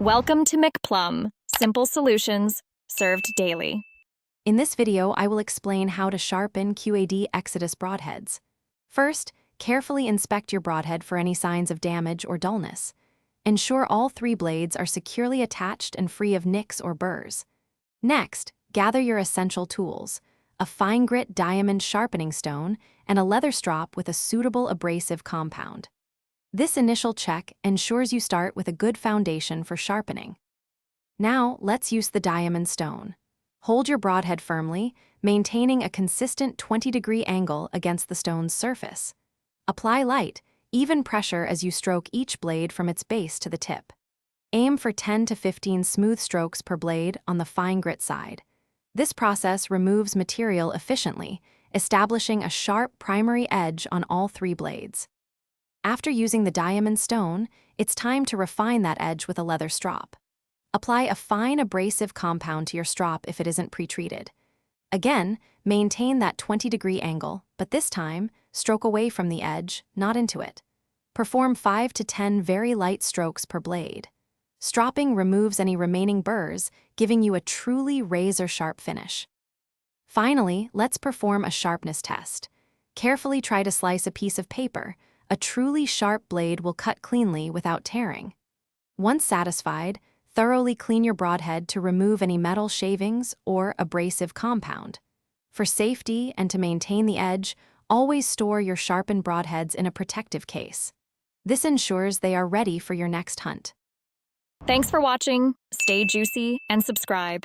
Welcome to McPlum, simple solutions served daily. In this video, I will explain how to sharpen Qad Exodus broadheads. First, carefully inspect your broadhead for any signs of damage or dullness. Ensure all 3 blades are securely attached and free of nicks or burrs. Next, gather your essential tools, a fine grit diamond sharpening stone and a leather strop with a suitable abrasive compound. This initial check ensures you start with a good foundation for sharpening. Now, let's use the diamond stone. Hold your broadhead firmly, maintaining a consistent 20-degree angle against the stone's surface. Apply light, even pressure as you stroke each blade from its base to the tip. Aim for 10 to 15 smooth strokes per blade on the fine grit side. This process removes material efficiently, establishing a sharp primary edge on all 3 blades. After using the diamond stone, it's time to refine that edge with a leather strop. Apply a fine abrasive compound to your strop if it isn't pre-treated. Again, maintain that 20-degree angle, but this time, stroke away from the edge, not into it. Perform 5 to 10 very light strokes per blade. Stropping removes any remaining burrs, giving you a truly razor-sharp finish. Finally, let's perform a sharpness test. Carefully try to slice a piece of paper. A truly sharp blade will cut cleanly without tearing. Once satisfied, thoroughly clean your broadhead to remove any metal shavings or abrasive compound. For safety and to maintain the edge, always store your sharpened broadheads in a protective case. This ensures they are ready for your next hunt. Thanks for watching. Stay juicy and subscribe.